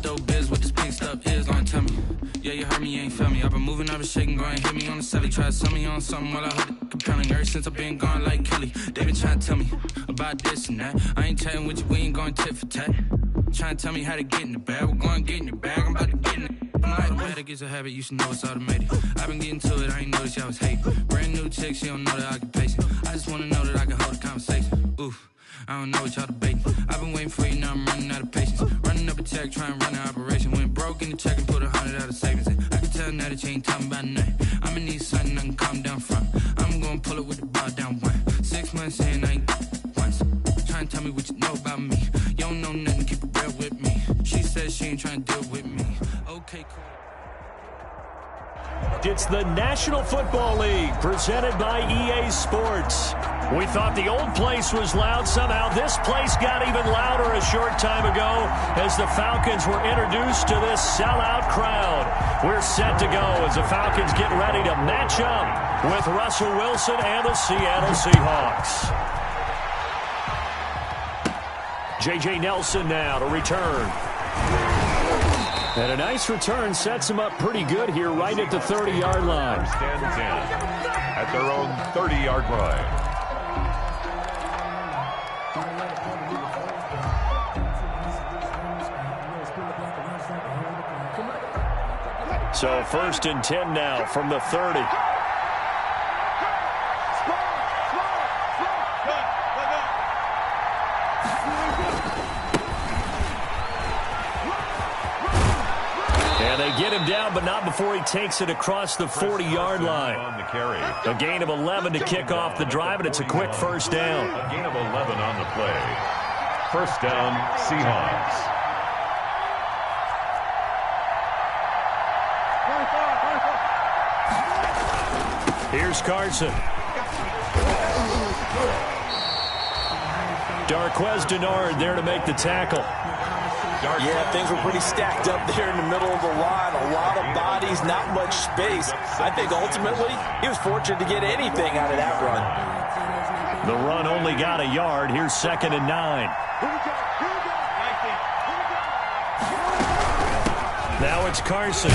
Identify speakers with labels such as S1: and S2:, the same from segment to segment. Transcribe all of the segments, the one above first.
S1: dope biz, what this pink stuff is, gonna tell me. Yeah, you heard me, you ain't feel me. I've been moving, I've been shaking, go and hit me on the celly. Try to sell me on something while I heard it compelling. Ever since I've been gone like Kelly, they been trying to tell me about this and that. I ain't chatting with you, we ain't going tit for tat. Trying to tell me how to get in the bag, we're going to get in your bag, I'm about to get in it. I'm like, automatic is a habit, you should know it's automated. I've been getting to it, I ain't noticed y'all was hating. Brand new chick, she don't know that I can pace it. I just wanna know that I can hold a conversation. Oof, I don't know what y'all debating. I've been waiting for you, now I'm running out of patience. Running up a check, trying to run an operation. Went broke in the check and put 100 out of savings in. I can tell now that you ain't talking about nothing. I'ma need something I can calm down from. I'm gonna pull it with the ball down one. 6 months in, I ain't once. Trying to tell me what you know about me. You don't know nothing, keep it real with me. She says she ain't trying to deal with me. Okay, cool.
S2: It's the National Football League presented by EA Sports. We thought the old place was loud. Somehow this place got even louder a short time ago as the Falcons were introduced to this sellout crowd. We're set to go as the Falcons get ready to match up with Russell Wilson and the Seattle Seahawks. J.J. Nelson now to return. And a nice return sets them up pretty good here right at the 30-yard line.
S3: Stand 10 at their own 30-yard line.
S2: So 1st and 10 now from the 30. And they get him down, but not before he takes it across the 40-yard line. A gain of 11 to kick off the drive, and it's a quick first down.
S3: A gain of 11 on the play. First down, Seahawks.
S2: Here's Carson. Darquez Denard there to make the tackle.
S4: Yeah, things were pretty stacked up there in the middle of the line. A lot of bodies, not much space. I think ultimately he was fortunate to get anything out of that run.
S2: The run only got a yard. Here's 2nd and 9. Now it's Carson.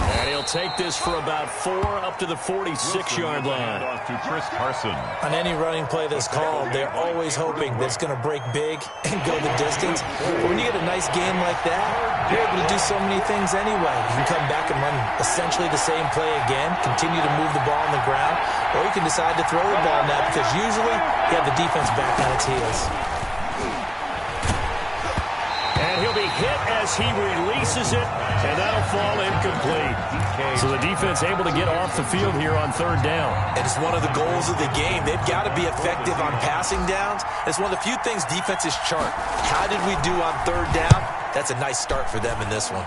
S2: And he'll take this for about 4 up to the 46-yard line.
S3: Off to Chris Carson.
S4: On any running play that's called, they're always hoping that it's going to break big and go the distance. But when you get a nice game like that, you're able to do so many things anyway. You can come back and run essentially the same play again, continue to move the ball on the ground, or you can decide to throw the ball now because usually you have the defense back on its heels.
S2: And he'll be hit as he releases it, and that'll fall incomplete. So the defense able to get off the field here on 3rd down.
S4: And it's one of the goals of the game. They've got to be effective on passing downs. It's one of the few things defenses chart. How did we do on 3rd down? That's a nice start for them in this one.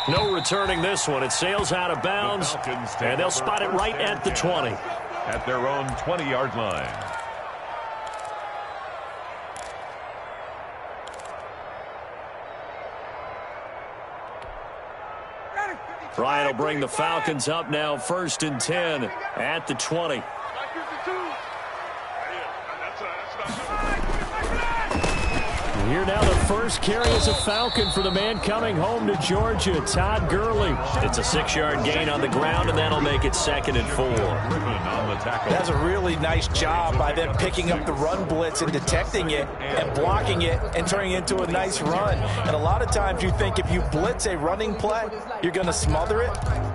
S2: No returning this one. It sails out of bounds, and they'll spot it right at the 20.
S3: At their own 20-yard line.
S2: Ryan will bring the Falcons up now 1st and 10 at the 20. Here now the first carry is a Falcon for the man coming home to Georgia, Todd Gurley. It's a 6-yard gain on the ground, and that'll make it 2nd and 4.
S4: That's a really nice job by them picking up the run blitz and detecting it and blocking it and turning it into a nice run. And a lot of times you think if you blitz a running play, you're going to smother it.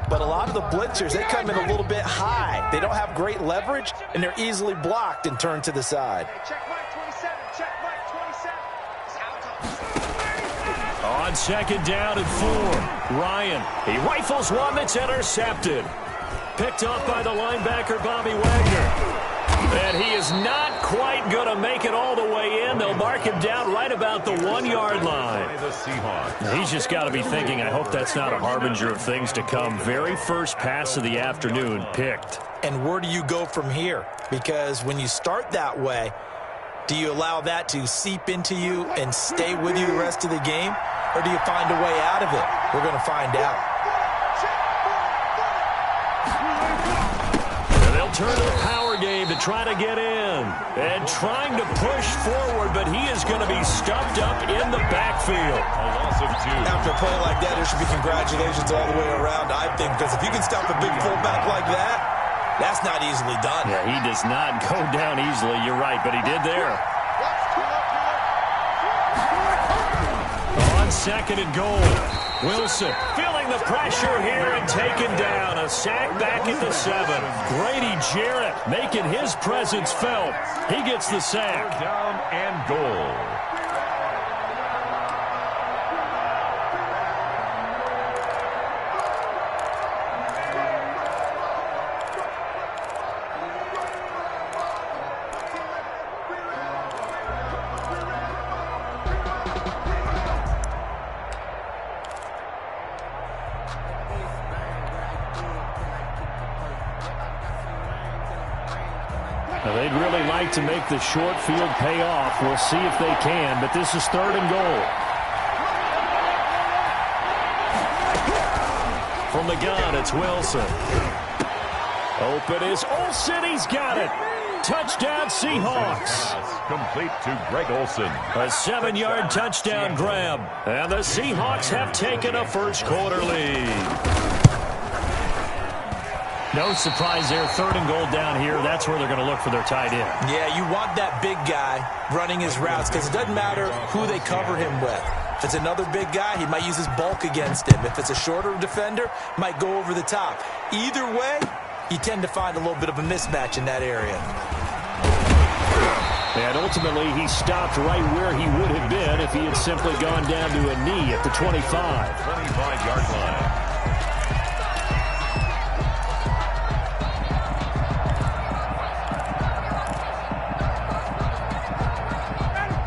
S4: But a lot of the blitzers, they come in a little bit high. They don't have great leverage, and they're easily blocked and turned to the side.
S2: On 2nd down and 4, Ryan. He rifles one that's intercepted. Picked up by the linebacker, Bobby Wagner. And he is not quite going to make it all the way in. They'll mark him down right about the 1-yard line. He's just got to be thinking, I hope that's not a harbinger of things to come. Very first pass of the afternoon picked.
S4: And where do you go from here? Because when you start that way, do you allow that to seep into you and stay with you the rest of the game? Or do you find a way out of it? We're going to find out.
S2: And they'll turn to the power game to try to get in. And trying to push forward, but he is going to be stuffed up in the backfield. backfield.
S3: A loss of 2.
S4: After a play like that, there should be congratulations all the way around, I think, because if you can stop a big fullback like that, that's not easily done.
S2: Yeah, he does not go down easily. You're right, but he did there. On 2nd and goal, Wilson feeling the pressure here and taken down. A sack back at the 7. Grady Jarrett making his presence felt. He gets the sack.
S3: 3rd down and goal.
S2: Now, they'd really like to make the short field pay off. We'll see if they can, but this is 3rd and goal. From the gun, it's Wilson. Open is Olsen. He's got it. Touchdown, Seahawks.
S3: Complete to Greg Olsen.
S2: A 7-yard touchdown grab. And the Seahawks have taken a first-quarter lead. No surprise there. 3rd and goal down here. That's where they're going to look for their tight end.
S4: Yeah, you want that big guy running his routes because it doesn't matter who they cover him with. If it's another big guy, he might use his bulk against him. If it's a shorter defender, might go over the top. Either way, you tend to find a little bit of a mismatch in that area.
S2: And ultimately, he stopped right where he would have been if he had simply gone down to a knee at the 25.
S3: 25-yard line.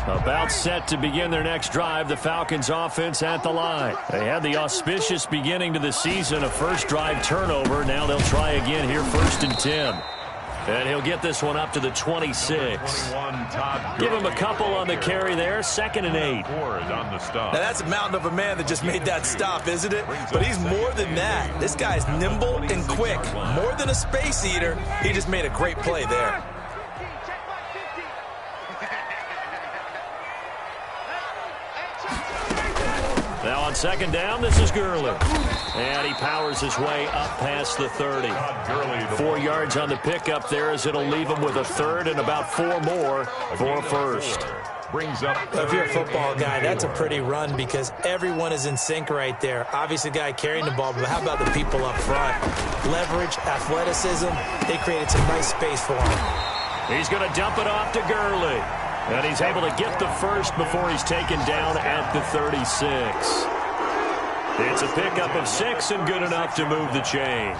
S2: About set to begin their next drive, the Falcons offense at the line. They had the auspicious beginning to the season, a first drive turnover. Now they'll try again here, 1st and 10. And he'll get this one up to the 26. Give him a couple on the carry there, 2nd and 8.
S4: Now that's a mountain of a man that just made that stop, isn't it? But he's more than that. This guy's nimble and quick. More than a space eater, he just made a great play there.
S2: Now on 2nd down, this is Gurley. And he powers his way up past the 30. 4 yards on the pickup there as it'll leave him with a 3rd and about 4 more for a first.
S4: If you're a football guy, that's a pretty run because everyone is in sync right there. Obviously, the guy carrying the ball, but how about the people up front? Leverage, athleticism, they created some nice space for him.
S2: He's going to dump it off to Gurley. And he's able to get the first before he's taken down at the 36. It's a pickup of 6 and good enough to move the chains.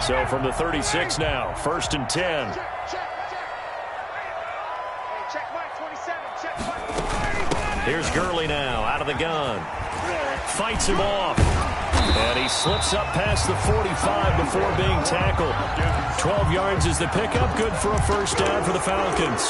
S2: So from the 36 now, 1st and 10. Here's Gurley now, out of the gun. Fights him off. And he slips up past the 45 before being tackled. 12 yards is the pickup. Good for a first down for the Falcons.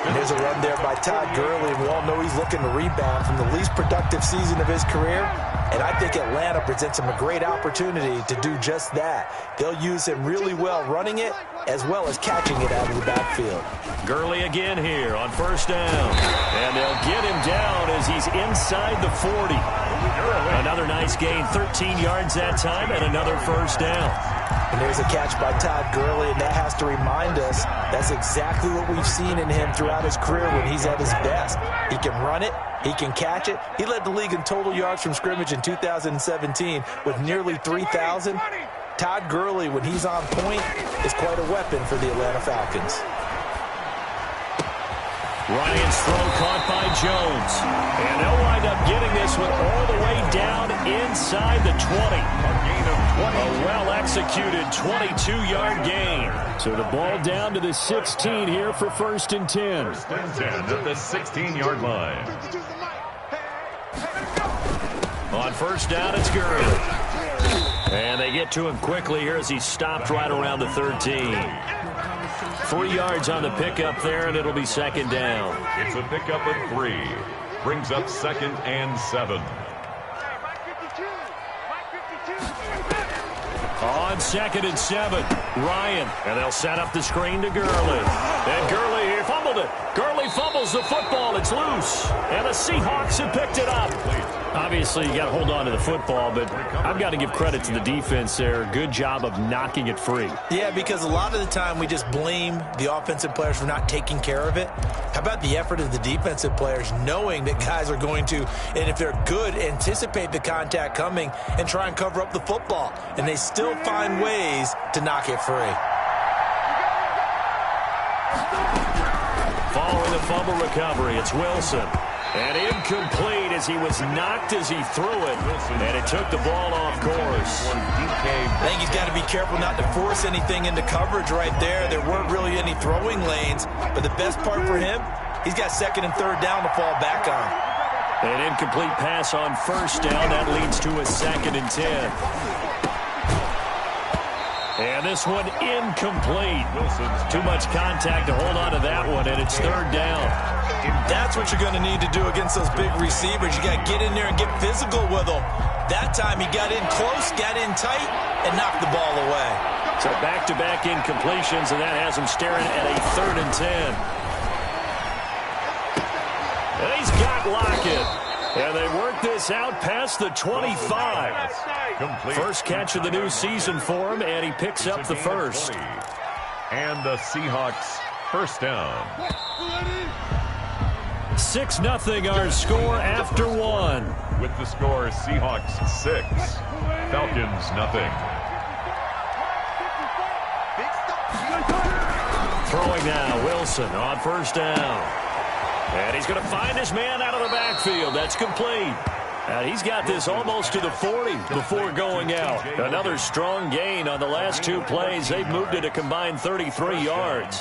S4: And there's a run there by Todd Gurley. We all know he's looking to rebound from the least productive season of his career. And I think Atlanta presents him a great opportunity to do just that. They'll use him really well running it as well as catching it out of the backfield.
S2: Gurley again here on 1st down. And they'll get him down as he's inside the 40. Another nice gain, 13 yards that time, and another first down.
S4: And there's a catch by Todd Gurley, and that has to remind us that's exactly what we've seen in him throughout his career when he's at his best. He can run it. He can catch it. He led the league in total yards from scrimmage in 2017 with nearly 3,000. Todd Gurley, when he's on point, is quite a weapon for the Atlanta Falcons.
S2: Ryan's throw caught by Jones. And they'll wind up getting this one all the way down inside the 20. A gain of 20. A well-executed 22-yard gain. So the ball down to the 16 here for 1st and 10.
S3: 1st and 10 at the 16-yard line.
S2: On 1st down, it's Gurley. And they get to him quickly here as he's stopped right around the 13. 3 yards on the pickup there, and it'll be 2nd down.
S3: It's a pickup of 3. Brings up 2nd and 7.
S2: On 2nd and 7, Ryan. And they'll set up the screen to Gurley. And Gurley here fumbles fumbled it. Gurley fumbles the football. It's loose. And the Seahawks have picked it up. Obviously, you got to hold on to the football, but I've got to give credit to the defense there. Good job of knocking it free.
S4: Yeah, because a lot of the time we just blame the offensive players for not taking care of it. How about the effort of the defensive players knowing that guys are going to, and if they're good, anticipate the contact coming and try and cover up the football. And they still find ways to knock it free.
S2: Following the fumble recovery, it's Wilson. And incomplete as he was knocked as he threw it. And it took the ball off course.
S4: I think he's got to be careful not to force anything into coverage right there. There weren't really any throwing lanes. But the best part for him, he's got second and third down to fall back on.
S2: An incomplete pass on first down. That leads to a 2nd and 10. And this one incomplete. Too much contact to hold on to that one, and it's third down.
S4: That's what you're going to need to do against those big receivers. You got to get in there and get physical with them. That time he got in close, got in tight, and knocked the ball away.
S2: So back-to-back incompletions, and that has him staring at a 3rd and 10. And he's got Lockett. And they work this out past the 25. First catch of the new season for him, and he picks up the first.
S3: And the Seahawks first down.
S2: 6-0 our score after one.
S3: With the score, Seahawks 6, Falcons 0.
S2: Throwing now, Wilson on first down. And he's going to find his man out of the backfield. That's complete. And he's got this almost to the 40 before going out. Another strong gain on the last 2 plays. They've moved it a combined 33 yards.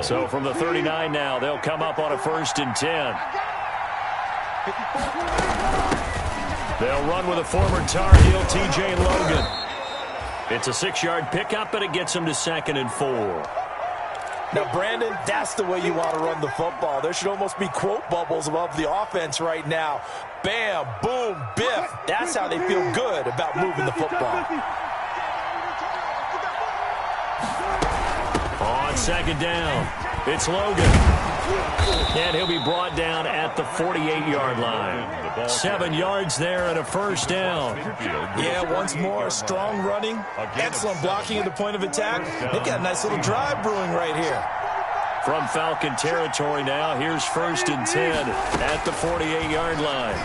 S2: So from the 39 now, they'll come up on a 1st and 10. They'll run with a former Tar Heel, T.J. Logan. It's a 6-yard pickup, but it gets him to 2nd and 4.
S4: Now, Brandon, that's the way you want to run the football. There should almost be quote bubbles above the offense right now. Bam, boom, biff. That's how they feel good about moving the football.
S2: On 2nd down, it's Logan. And he'll be brought down at the 48-yard line. 7 yards there and a 1st down.
S4: Yeah, once more, strong running, excellent blocking at the point of attack. They've got a nice little drive brewing right here.
S2: From Falcon territory now, here's 1st and 10 at the 48-yard line.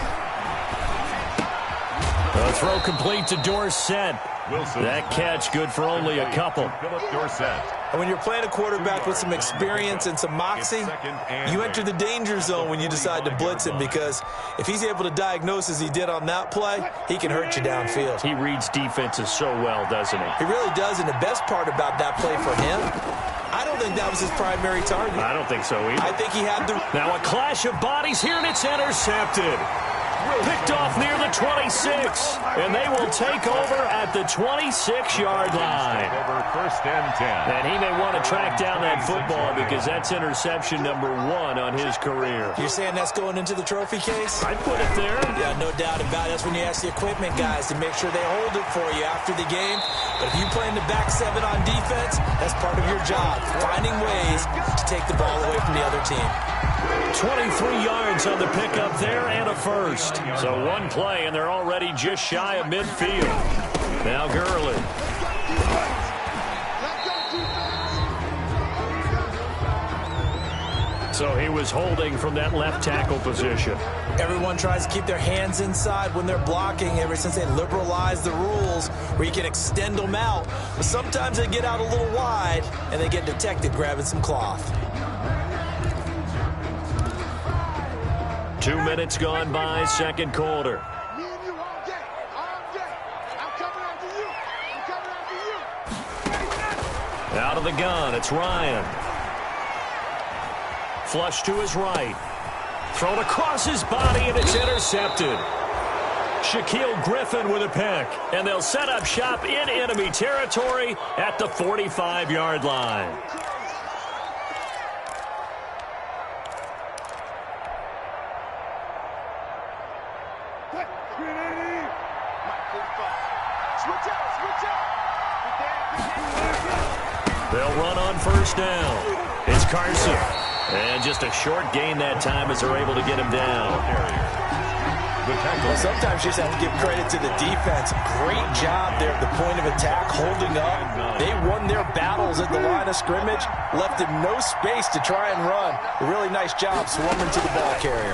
S2: A throw complete to Dorsett. That catch good for only a couple.
S4: And when you're playing a quarterback with some experience and some moxie, you enter the danger zone when you decide to blitz him, because if he's able to diagnose as he did on that play, he can hurt you downfield.
S2: He reads defenses so well, doesn't he?
S4: He really does, and the best part about that play for him, I don't think that was his primary target.
S2: I don't think so either.
S4: I think he had the...
S2: Now a clash of bodies here, and it's intercepted. Picked off near the 26, and they will take over at the 26-yard line.
S3: First and 10.
S2: And he may want to track down that football, because that's interception number 1 on his career.
S4: You're saying that's going into the trophy case?
S2: I'd put it there.
S4: Yeah, no doubt about it. That's when you ask the equipment guys to make sure they hold it for you after the game. But if you play in the back 7 on defense, that's part of your job, finding ways to take the ball away from the other team.
S2: 23 yards on the pickup there and a first. So one play, and they're already just shy of midfield. Now Gurley. So he was holding from that left tackle position.
S4: Everyone tries to keep their hands inside when they're blocking ever since they liberalized the rules where you can extend them out. But sometimes they get out a little wide, and they get detected grabbing some cloth.
S2: 2 minutes gone by, 2nd quarter. Out of the gun, it's Ryan. Flush to his right. Thrown across his body, and it's intercepted. Shaquille Griffin with a pick. And they'll set up shop in enemy territory at the 45-yard line. They'll run on first down. It's Carson. And just a short gain that time as they're able to get him down.
S4: Well, sometimes you just have to give credit to the defense. Great job there at the point of attack, holding up. They won their battles at the line of scrimmage, left him no space to try and run. A really nice job swarming to the ball carrier.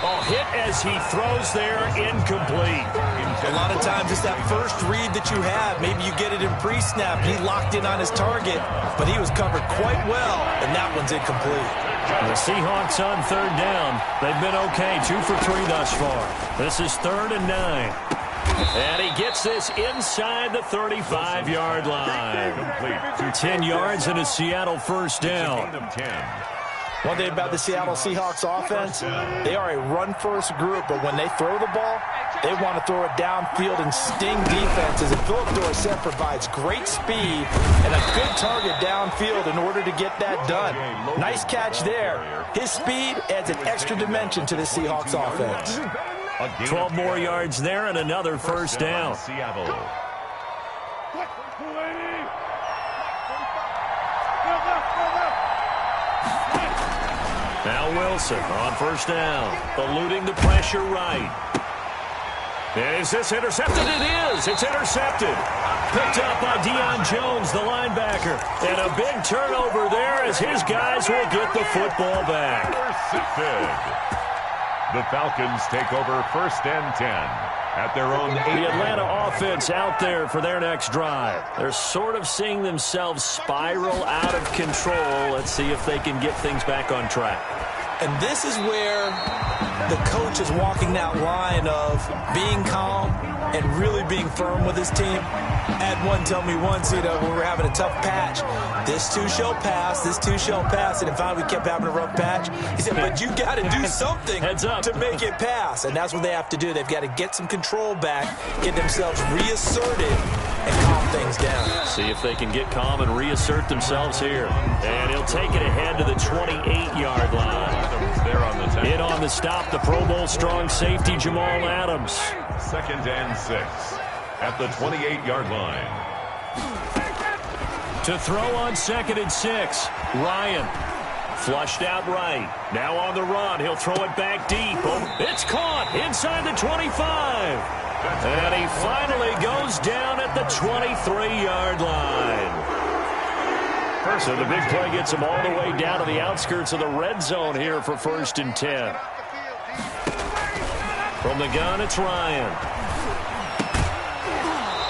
S2: Oh, hit as he throws there, incomplete.
S4: A lot of times it's that first read that you have. Maybe you get it in pre-snap. He locked in on his target, but he was covered quite well, and that one's incomplete.
S2: The Seahawks on third down. They've been okay, 2 for 3 thus far. This is 3rd and 9. And he gets this inside the 35-yard line. 10 yards and a Seattle first down.
S4: One thing about the Seattle Seahawks offense, they are a run-first group, but when they throw the ball, they want to throw it downfield and sting defenses. And Philip Dorsett provides great speed and a good target downfield in order to get that done. Nice catch there. His speed adds an extra dimension to the Seahawks offense.
S2: 12 more yards there and another first down. Now Wilson on first down, eluding the pressure right. Is this intercepted? It is. It's intercepted. Picked up by Deion Jones, the linebacker. And a big turnover there as his guys will get the football back.
S3: The Falcons take over 1st and 10 at their own 8.
S2: The Atlanta offense out there for their next drive. They're sort of seeing themselves spiral out of control. Let's see if they can get things back on track.
S4: And this is where the coach is walking that line of being calm and really being firm with his team. Had one tell me once, when we were having a tough patch, this too shall pass, this too shall pass. And finally we kept having a rough patch. He said, but you got to do something to make it pass. And that's what they have to do. They've got to get some control back, get themselves reasserted, and calm things down.
S2: See if they can get calm and reassert themselves here. And he'll take it ahead to the 28-yard line. In on the stop, the Pro Bowl strong safety Jamal Adams.
S3: 2nd and 6 at the 28-yard line.
S2: To throw on 2nd and 6, Ryan. Flushed out right. Now on the run. He'll throw it back deep. Oh, it's caught inside the 25. And he finally goes down at the 23-yard line. So the big play gets him all the way down to the outskirts of the red zone here for 1st and 10. From the gun, it's Ryan.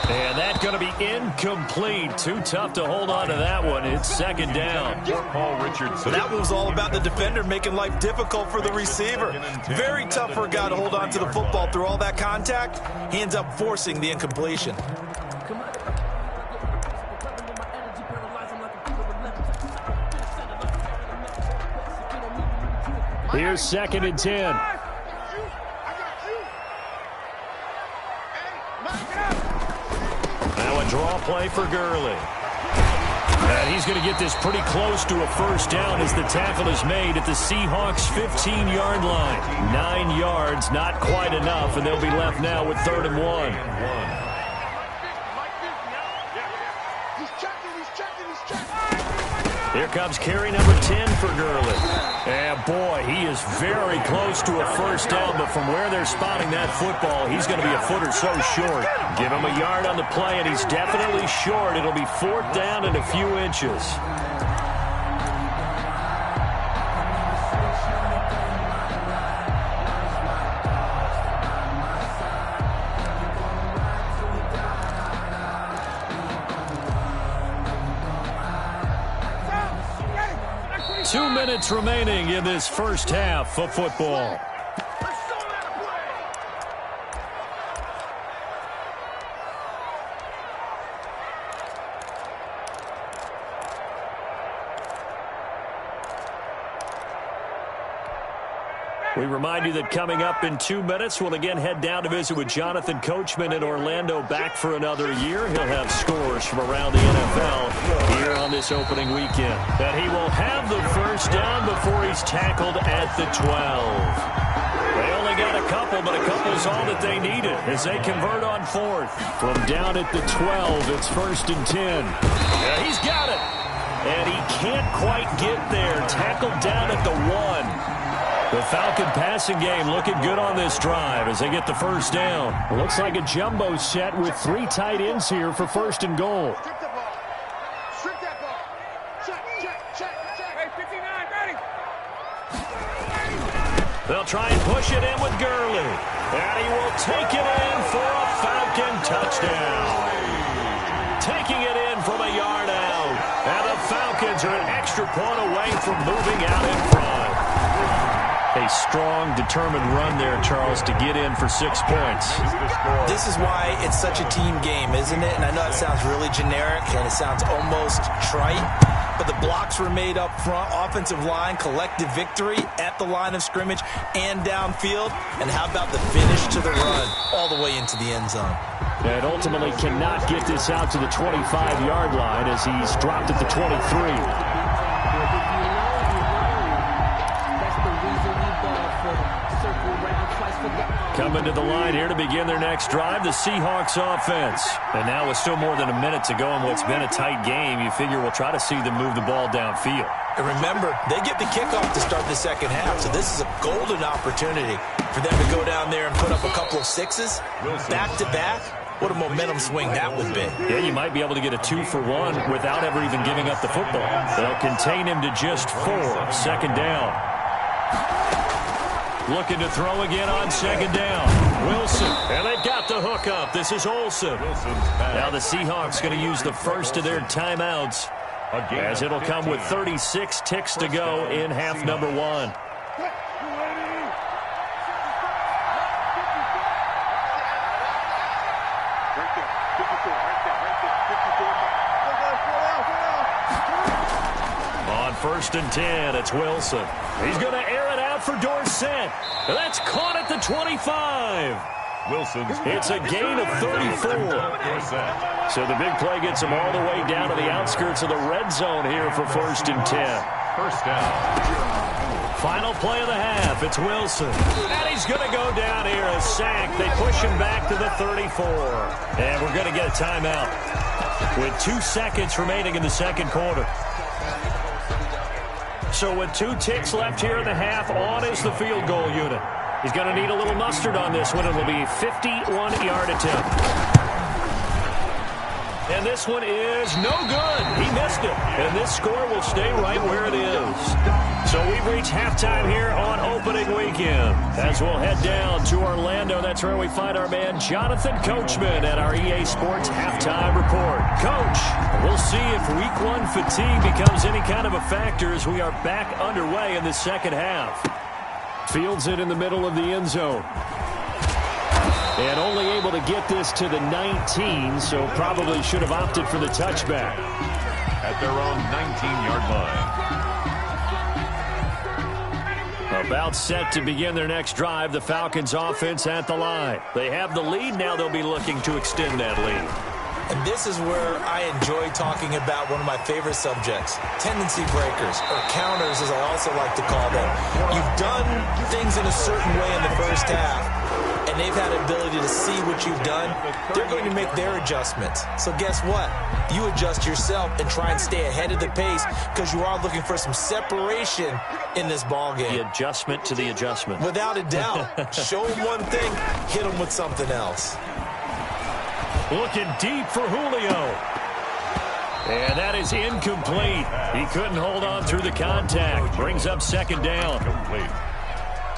S2: And that's going to be incomplete. Too tough to hold on to that one. It's 2nd down.
S3: Paul Richardson.
S4: That was all about the defender making life difficult for the receiver. Very tough for a guy to hold on to the football through all that contact. He ends up forcing the incompletion.
S2: Here's 2nd and 10. Now a draw play for Gurley. And he's going to get this pretty close to a first down as the tackle is made at the Seahawks' 15-yard line. 9 yards, not quite enough, and they'll be left now with 3rd and 1. Here comes carry number 10 for Gurley. And boy, he is very close to a first down, but from where they're spotting that football, he's going to be a foot or so short. Give him a yard on the play, and he's definitely short. It'll be 4th down and a few inches. Two minutes remaining in this first half of football. We remind you that coming up in 2 minutes, we'll again head down to visit with Jonathan Coachman in Orlando, back for another year. He'll have scores from around the NFL here on this opening weekend. And he will have the first down before he's tackled at the 12. They only got a couple, but a couple is all that they needed as they convert on 4th. From down at the 12, it's 1st and 10. Yeah, he's got it. And he can't quite get there. Tackled down at the 1. The Falcon passing game looking good on this drive as they get the first down. Looks like a jumbo set with 3 tight ends here for first and goal. They'll try and push it in with Gurley. And he will take it in for a Falcon touchdown. Taking it in from a yard out. And the Falcons are an extra point away from moving out in front. A strong, determined run there, Charles, to get in for 6 points.
S4: This is why it's such a team game, isn't it? And I know it sounds really generic and it sounds almost trite, but the blocks were made up front, offensive line, collective victory at the line of scrimmage and downfield. And how about the finish to the run all the way into the end zone?
S2: And ultimately cannot get this out to the 25-yard line as he's dropped at the 23. Coming to the line here to begin their next drive, the Seahawks offense. And now with still more than a minute to go in what's been a tight game, you figure we'll try to see them move the ball downfield.
S4: And remember, they get the kickoff to start the second half, so this is a golden opportunity for them to go down there and put up a couple of sixes back-to-back. What a momentum swing that would be.
S2: Yeah, you might be able to get a 2-for-1 without ever even giving up the football. They'll contain him to just 4, second down. Looking to throw again on second down. Wilson. And they've got the hook up. This is Olsen. Now the Seahawks going to use the first of their timeouts as it'll come with 36 ticks to go in half number 1. On 1st and 10, it's Wilson. He's going to air it out for Dorsett. That's caught at the 25. It's a gain of 34. So the big play gets him all the way down to the outskirts of the red zone here for 1st and 10.
S3: First down.
S2: Final play of the half. It's Wilson. And he's going to go down here, a sack. They push him back to the 34. And we're going to get a timeout with 2 seconds remaining in the second quarter. So with 2 ticks left here in the half, on is the field goal unit. He's going to need a little mustard on this one. It will be a 51-yard attempt. And this one is no good. He missed it. And this score will stay right where it is. So we've reached halftime here on opening weekend. As we'll head down to Orlando, that's where we find our man Jonathan Coachman at our EA Sports Halftime Report. Coach, we'll see if Week 1 fatigue becomes any kind of a factor as we are back underway in the second half. Fields it in the middle of the end zone. And only able to get this to the 19, so probably should have opted for the touchback.
S3: At their own 19-yard line.
S2: About set to begin their next drive, the Falcons offense at the line. They have the lead, now they'll be looking to extend that lead.
S4: And this is where I enjoy talking about one of my favorite subjects, tendency breakers, or counters as I also like to call them. You've done things in a certain way in the first half, and they've had the ability to see what you've done. They're going to make their adjustments. So guess what? You adjust yourself and try and stay ahead of the pace because you are looking for some separation in this ball game.
S2: The adjustment to the adjustment.
S4: Without a doubt. Show them one thing, hit them with something else.
S2: Looking deep for Julio. And that is incomplete. He couldn't hold on through the contact. Brings up second down.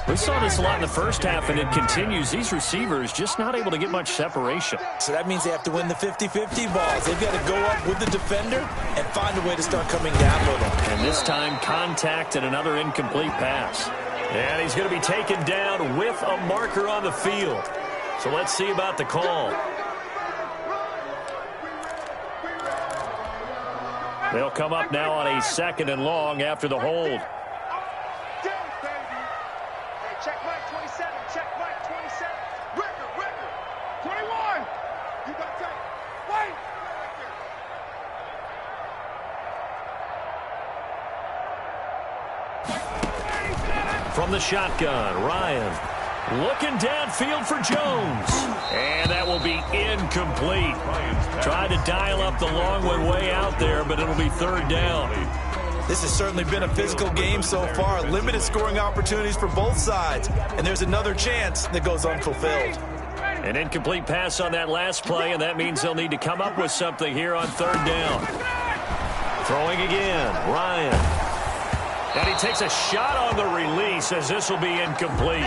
S2: We saw this a lot in the first half, and it continues. These receivers just not able to get much separation.
S4: So that means they have to win the 50-50 balls. They've got to go up with the defender and find a way to start coming down with them.
S2: And this time, contact and another incomplete pass. And he's going to be taken down with a marker on the field. So let's see about the call. They'll come up now on a 2nd and long after the hold.
S5: Check Mike 27, check Mike 27. Ricker, 21. You got that. Wait.
S2: From the shotgun, Ryan. Looking downfield for Jones. And that will be incomplete. Tried to dial up the long one way out there, but it'll be third down.
S4: This has certainly been a physical game so far. Limited scoring opportunities for both sides. And there's another chance that goes unfulfilled.
S2: An incomplete pass on that last play, and that means they'll need to come up with something here on third down. Throwing again, Ryan. And he takes a shot on the release as this will be incomplete.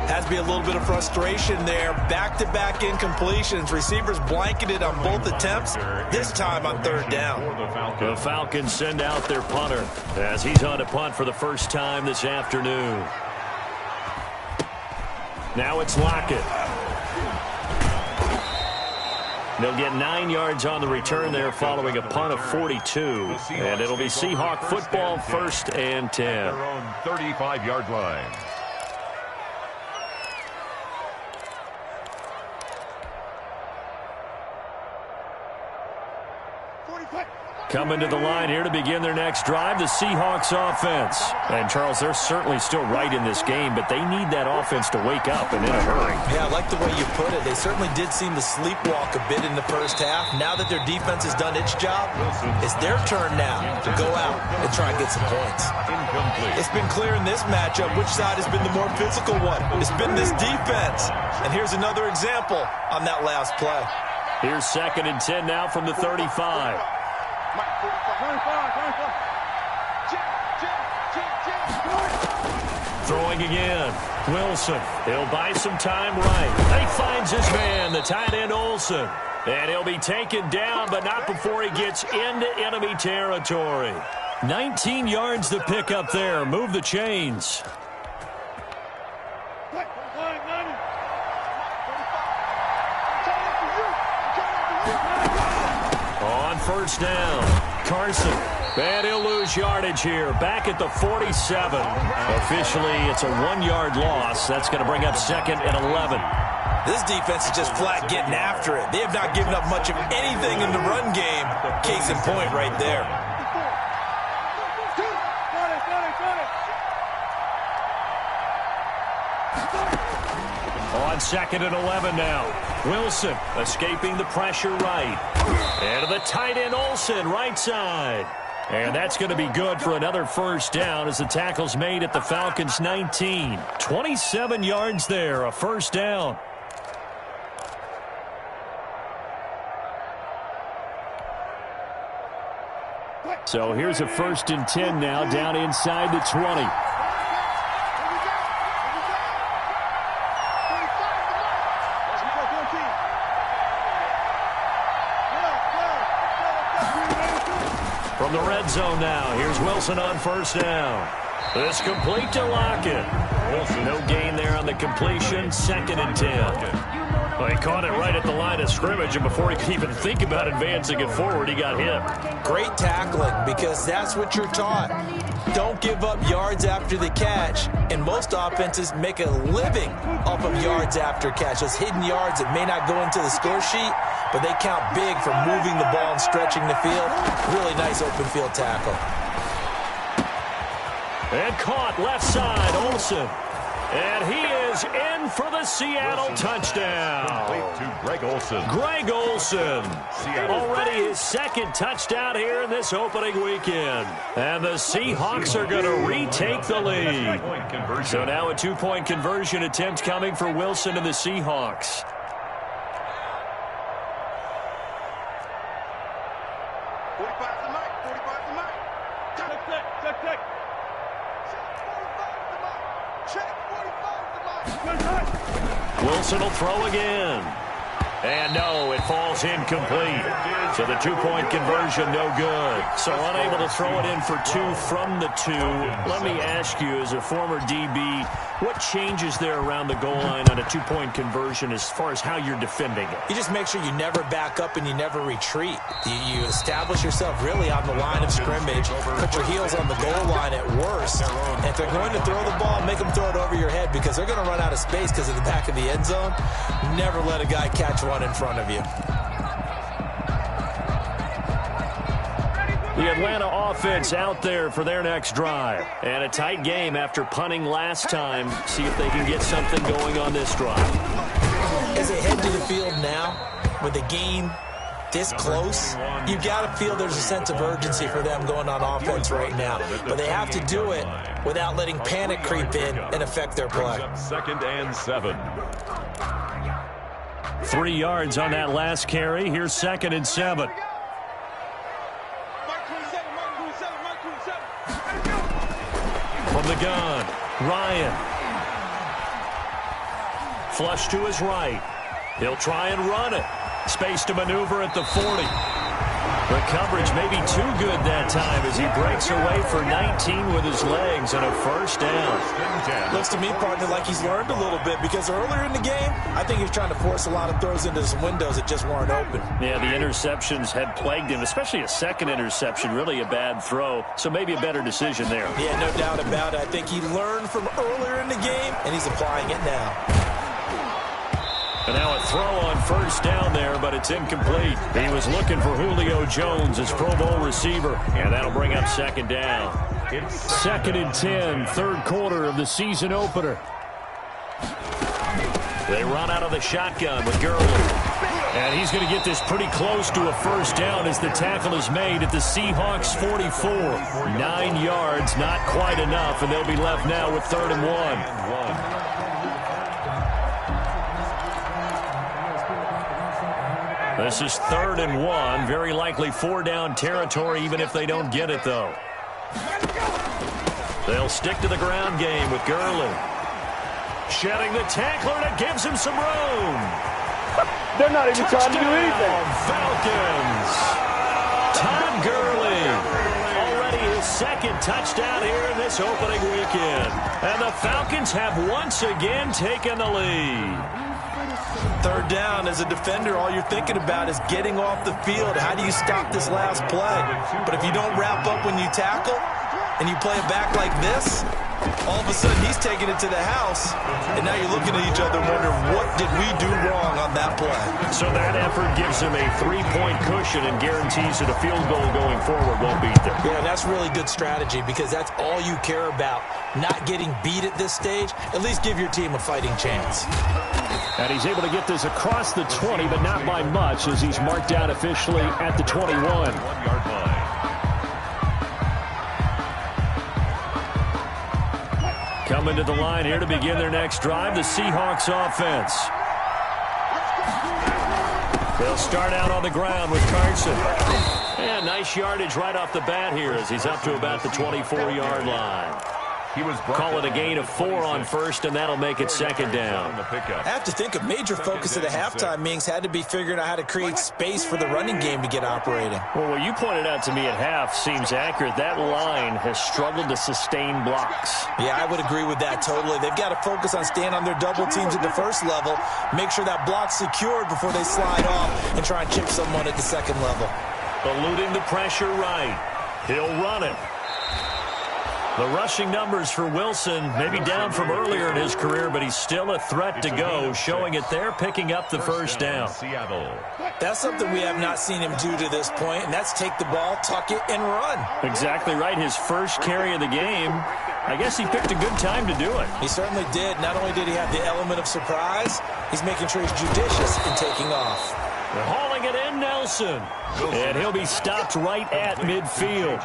S4: Has to be a little bit of frustration there. Back-to-back incompletions. Receivers blanketed on both attempts, this time on third down.
S2: The Falcons send out their punter as he's on to punt for the first time this afternoon. Now it's Lockett. They'll get 9 yards on the return there following a punt of 42. And it'll be Seahawk football, 1st and 10.
S3: Their own 35-yard line.
S2: Coming to the line here to begin their next drive, the Seahawks offense. And, Charles, they're certainly still right in this game, but they need that offense to wake up and in a hurry.
S4: Yeah, I like the way you put it. They certainly did seem to sleepwalk a bit in the first half. Now that their defense has done its job, it's their turn now to go out and try and get some points. It's been clear in this matchup which side has been the more physical one. It's been this defense. And here's another example on that last play.
S2: Here's 2nd and 10 now from the 35. Throwing again. Wilson. He'll buy some time right. He finds his man, the tight end Olsen. And he'll be taken down, but not before he gets into enemy territory. 19 yards to pick up there. Move the chains. On first down, Carson. And he'll lose yardage here. Back at the 47. Officially, it's a 1-yard loss. That's going to bring up 2nd and 11.
S4: This defense is just flat getting after it. They have not given up much of anything in the run game. Case in point right there.
S2: On 2nd and 11 now. Wilson escaping the pressure right. And to the tight end Olsen, right side. And that's going to be good for another first down as the tackle's made at the Falcons' 19. 27 yards there, a first down. So here's a 1st and 10 now down inside the 20. From the red zone now, here's Wilson on first down. This complete to Lockett. No gain there on the completion, 2nd and 10. Well, he caught it right at the line of scrimmage, and before he could even think about advancing it forward, he got hit.
S4: Great tackling, because that's what you're taught. Don't give up yards after the catch, and most offenses make a living off of yards after catch. Those hidden yards that may not go into the score sheet, but they count big for moving the ball and stretching the field. Really nice open field tackle.
S2: And caught left side, Olsen. And he is in for the Seattle touchdown.
S3: To Greg Olsen.
S2: Greg Olsen. Already his 2nd touchdown here in this opening weekend. And the Seahawks are going to retake the lead. So now a 2-point conversion attempt coming for Wilson and the Seahawks. Wilson will throw again. And no, it falls incomplete. So the 2-point conversion, no good. So unable to throw it in for 2 from the 2. Let me ask you, as a former DB, what changes there around the goal line on a 2-point conversion as far as how you're defending it?
S4: You just make sure you never back up and you never retreat. You establish yourself really on the line of scrimmage, put your heels on the goal line at worst. And if they're going to throw the ball, make them throw it over your head, because they're going to run out of space because of the back of the end zone. Never let a guy catch one in front of you.
S2: The Atlanta offense out there for their next drive. And a tight game after punting last time. See if they can get something going on this drive.
S4: As they head to the field now, with the game this close, you've got to feel there's a sense of urgency for them going on offense right now. But they have to do it without letting panic creep in and affect their play.
S3: 2nd and 7.
S2: 3 yards on that last carry. Here's 2nd and 7. From the gun, Ryan. Flush to his right. He'll try and run it. Space to maneuver at the 40. The coverage may be too good that time as he breaks away for 19 with his legs and a first down.
S4: Looks to me, partner, like he's learned a little bit because earlier in the game, I think he was trying to force a lot of throws into some windows that just weren't open.
S2: Yeah, the interceptions had plagued him, especially a second interception, really a bad throw. So maybe a better decision there.
S4: Yeah, no doubt about it. I think he learned from earlier in the game, and he's applying it now.
S2: And now a throw on first down there, but it's incomplete. He was looking for Julio Jones, his Pro Bowl receiver, and that'll bring up 2nd down. 2nd and 10, 3rd quarter of the season opener. They run out of the shotgun with Gurley. And he's going to get this pretty close to a first down as the tackle is made at the Seahawks 44. 9 yards, not quite enough, and they'll be left now with 3rd and 1. This is 3rd and 1. Very likely 4-down territory, even if they don't get it, though. They'll stick to the ground game with Gurley. Shedding the tackler, and it gives him some room.
S5: They're not even trying to do anything.
S2: Falcons. Todd Gurley. Already his 2nd touchdown here in this opening weekend. And the Falcons have once again taken the lead.
S4: 3rd down, as a defender, all you're thinking about is getting off the field. How do you stop this last play? But if you don't wrap up when you tackle and you play it back like this, all of a sudden he's taking it to the house, and now you're looking at each other wondering, what did we do wrong on that play?
S2: So that effort gives him a 3-point cushion and guarantees that a field goal going forward won't beat them.
S4: Yeah, that's really good strategy because that's all you care about, not getting beat at this stage. At least give your team a fighting chance.
S2: And he's able to get this across the 20, but not by much as he's marked out officially at the 21.
S3: 1-yard line.
S2: Coming to the line here to begin their next drive, the Seahawks offense. They'll start out on the ground with Carson. And nice yardage right off the bat here as he's up to about the 24-yard line. Call it a gain of 4 on first, and that'll make it 2nd down.
S4: I have to think a major focus of the halftime meetings had to be figuring out how to create space for the running game to get operating.
S2: Well, what you pointed out to me at half seems accurate. That line has struggled to sustain blocks.
S4: Yeah, I would agree with that totally. They've got to focus on staying on their double teams at the first level, make sure that block's secured before they slide off and try and chip someone at the 2nd level.
S2: Eluding the pressure right. He'll run it. The rushing numbers for Wilson may be down from earlier in his career, but he's still a threat to go, showing it there, picking up the first down.
S4: That's something we have not seen him do to this point, and that's take the ball, tuck it, and run.
S2: Exactly right. His first carry of the game. I guess he picked a good time to do it.
S4: He certainly did. Not only did he have the element of surprise, he's making sure he's judicious in taking off.
S2: They're hauling it in, Nelson. And he'll be stopped right at midfield.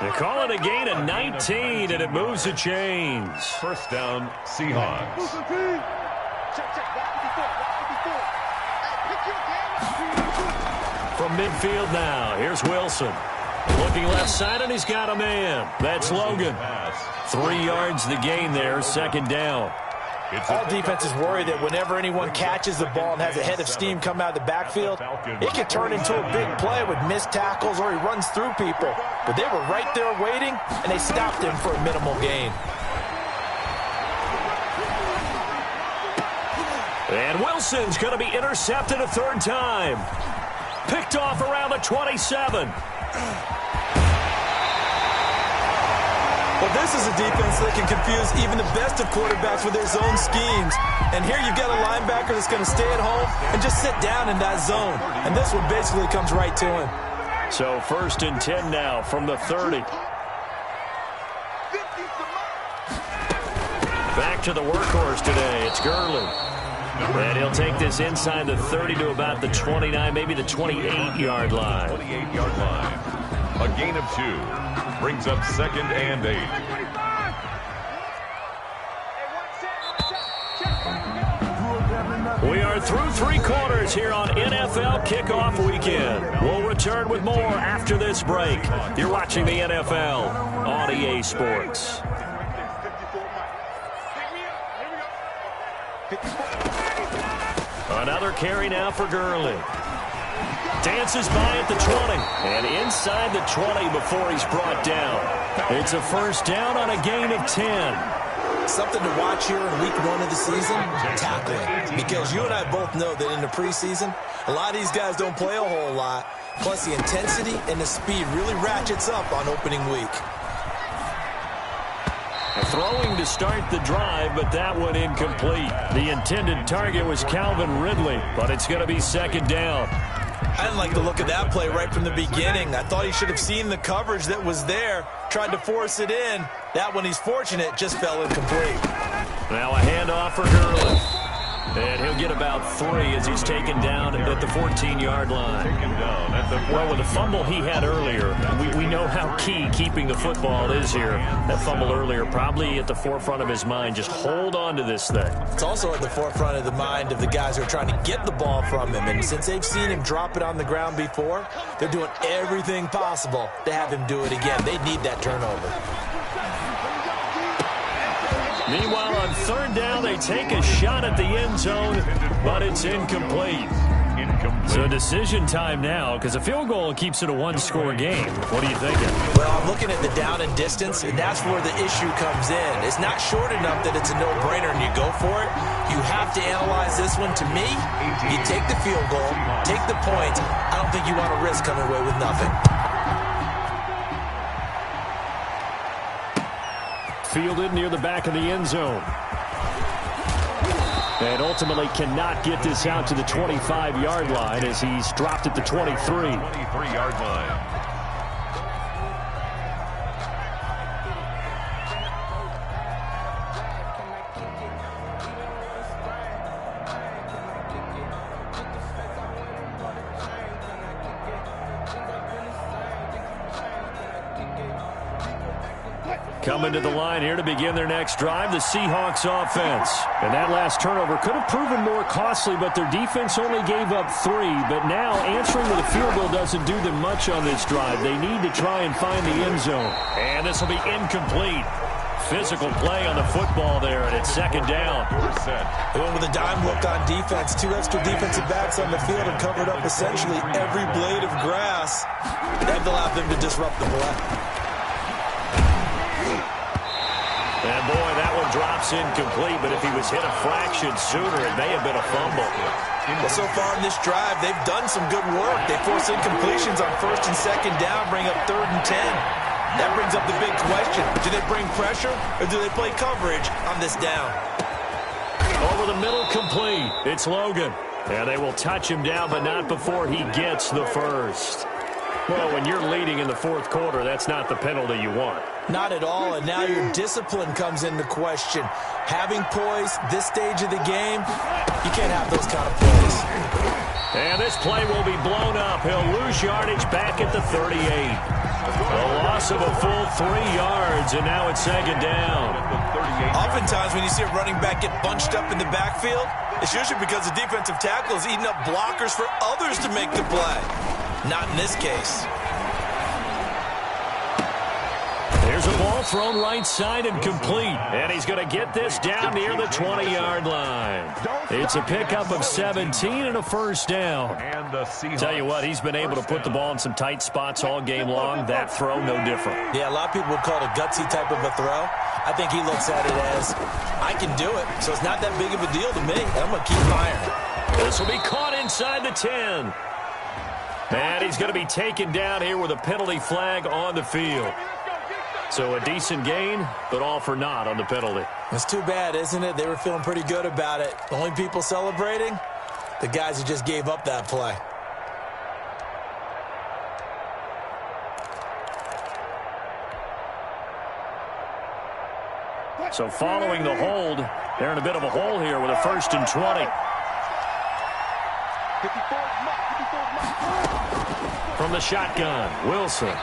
S2: They call it a gain of 19, and it moves the chains.
S3: First down, Seahawks.
S2: From midfield now, here's Wilson. Looking left side, and he's got a man. That's Logan. 3 yards the gain there, 2nd down.
S4: All defenses worry that whenever anyone catches the ball and has a head of steam come out of the backfield, it can turn into a big play with missed tackles or he runs through people. But they were right there waiting, and they stopped him for a minimal gain.
S2: And Wilson's going to be intercepted a 3rd time. Picked off around the 27.
S4: Well, this is a defense that can confuse even the best of quarterbacks with their zone schemes. And here you've got a linebacker that's going to stay at home and just sit down in that zone. And this one basically comes right to him.
S2: So 1st and 10 now from the 30. Back to the workhorse today. It's Gurley. And he'll take this inside the 30 to about the 29, maybe the 28-yard line.
S3: 28-yard line. A gain of 2. Brings up 2nd and 8.
S2: We are through 3 quarters here on NFL Kickoff Weekend. We'll return with more after this break. You're watching the NFL on EA Sports. Another carry now for Gurley. Dances by at the 20. And inside the 20 before he's brought down. It's a 1st down on a gain of 10.
S4: Something to watch here in week 1 of the season, tackling. Because you and I both know that in the preseason, a lot of these guys don't play a whole lot. Plus the intensity and the speed really ratchets up on opening week.
S2: Throwing to start the drive, but that one incomplete. The intended target was Calvin Ridley, but it's going to be 2nd down.
S4: I didn't like the look of that play right from the beginning. I thought he should have seen the coverage that was there, tried to force it in. That one, he's fortunate, just fell incomplete.
S2: Now a handoff for Gurley. And he'll get about 3 as he's taken down at the 14-yard line. Well, with the fumble he had earlier, we know how key keeping the football is here. That fumble earlier probably at the forefront of his mind. Just hold on to this thing.
S4: It's also at the forefront of the mind of the guys who are trying to get the ball from him. And since they've seen him drop it on the ground before, they're doing everything possible to have him do it again. They need that turnover.
S2: Meanwhile, on 3rd down, they take a shot at the end zone, but it's incomplete. So decision time now, because a field goal keeps it a 1-score game. What are you thinking?
S4: Well, I'm looking at the down and distance, and that's where the issue comes in. It's not short enough that it's a no-brainer and you go for it. You have to analyze this one. To me, you take the field goal, take the point. I don't think you want to risk coming away with nothing.
S2: Fielded near the back of the end zone. And ultimately cannot get this out to the 25-yard line as he's dropped at the 23.
S3: 23-yard line.
S2: Coming to the line here to begin their next drive, the Seahawks offense. And that last turnover could have proven more costly, but their defense only gave up 3. But now answering with a field goal doesn't do them much on this drive. They need to try and find the end zone. And this will be incomplete. Physical play on the football there, and it's 2nd down.
S4: They went with a dime look on defense. 2 extra defensive backs on the field and covered up essentially every blade of grass. That allowed them to disrupt the play.
S2: And boy, that one drops incomplete, but if he was hit a fraction sooner, it may have been a fumble.
S4: Well, so far in this drive, they've done some good work. They force incompletions on 1st and 2nd down, bring up 3rd and 10. That brings up the big question. Do they bring pressure or do they play coverage on this down?
S2: Over the middle, complete. It's Logan. And they will touch him down, but not before he gets the 1st. Well, when you're leading in the 4th quarter, that's not the penalty you want.
S4: Not at all, and now your discipline comes into question. Having poise this stage of the game, you can't have those kind of plays.
S2: And this play will be blown up. He'll lose yardage back at the 38. A loss of a full 3 yards, and now it's 2nd down.
S4: Oftentimes when you see a running back get bunched up in the backfield, it's usually because the defensive tackle is eating up blockers for others to make the play. Not in this case.
S2: There's a ball thrown right side and complete. And he's going to get this down near the 20-yard line. It's a pickup of 17 and a 1st down. Tell you what, he's been able to put the ball in some tight spots all game long. That throw, no different.
S4: Yeah, a lot of people would call it a gutsy type of a throw. I think he looks at it as, I can do it, so it's not that big of a deal to me. I'm going to keep firing.
S2: This will be caught inside the 10. And he's going to be taken down here with a penalty flag on the field. So a decent gain, but all for naught on the penalty.
S4: It's too bad, isn't it? They were feeling pretty good about it. The only people celebrating, the guys who just gave up that play.
S2: So following the hold, they're in a bit of a hole here with a 1st and 20. From the shotgun, Wilson.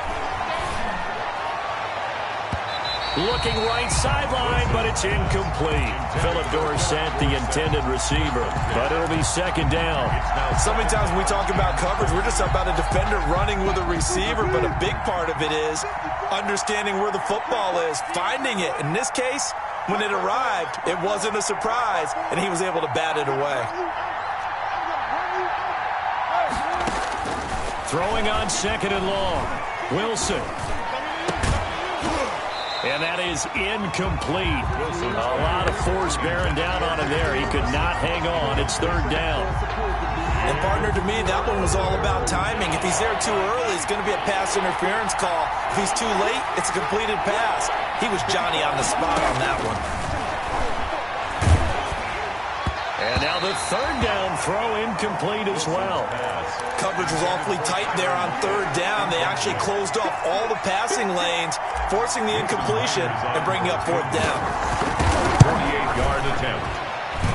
S2: Looking right sideline, but it's incomplete. Philip Dorsett, the intended receiver, but it'll be 2nd down.
S4: So many times when we talk about coverage, we're just about a defender running with a receiver, but a big part of it is understanding where the football is, finding it. In this case, when it arrived, it wasn't a surprise, and he was able to bat it away.
S2: Throwing on 2nd and long. Wilson. And that is incomplete. A lot of force bearing down on him there. He could not hang on. It's 3rd down.
S4: And, partner, to me, that one was all about timing. If he's there too early, it's going to be a pass interference call. If he's too late, it's a completed pass. He was Johnny on the spot on that one.
S2: And now the 3rd down throw incomplete as well.
S4: Coverage was awfully tight there on 3rd down. They actually closed off all the passing lanes, forcing the incompletion and bringing up 4th down.
S3: 48-yard attempt.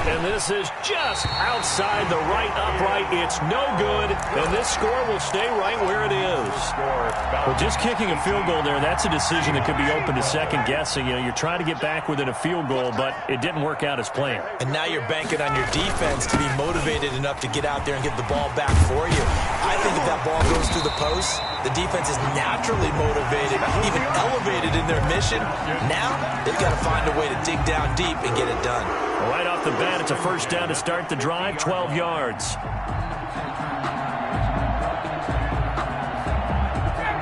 S2: And this is just outside the right upright. It's no good, and this score will stay right where it is. Well, just kicking a field goal there, that's a decision that could be open to second guessing. You know, you're trying to get back within a field goal, but it didn't work out as planned.
S4: And now you're banking on your defense to be motivated enough to get out there and get the ball back for you. I think if that ball goes through the post, the defense is naturally motivated, even elevated in their mission. Now they've got to find a way to dig down deep and get it done.
S2: Right off the bat, it's a 1st down to start the drive, 12 yards.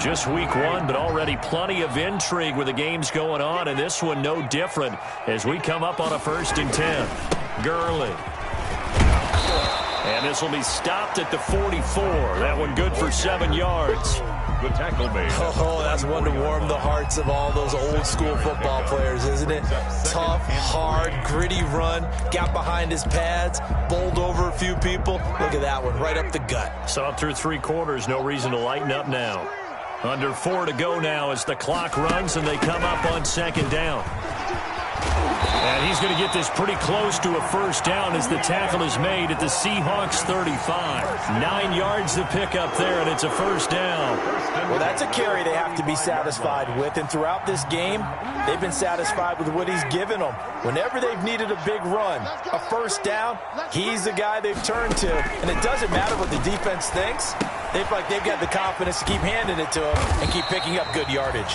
S2: Just week 1, but already plenty of intrigue with the games going on, and this one no different as we come up on a 1st and 10. Gurley. And this will be stopped at the 44. That one good for 7 yards.
S3: Good tackle made.
S4: Oh, that's one to warm the hearts of all those old-school football players, isn't it? Tough, hard, gritty run. Got behind his pads, bowled over a few people. Look at that one, right up the gut.
S2: So up through 3 quarters, no reason to lighten up now. Under 4 to go now as the clock runs and they come up on 2nd down. And he's going to get this pretty close to a 1st down as the tackle is made at the Seahawks 35. 9 yards to pick up there, and it's a 1st down.
S4: Well, that's a carry they have to be satisfied with, and throughout this game, they've been satisfied with what he's given them. Whenever they've needed a big run, a 1st down, he's the guy they've turned to. And it doesn't matter what the defense thinks. They've got the confidence to keep handing it to him and keep picking up good yardage.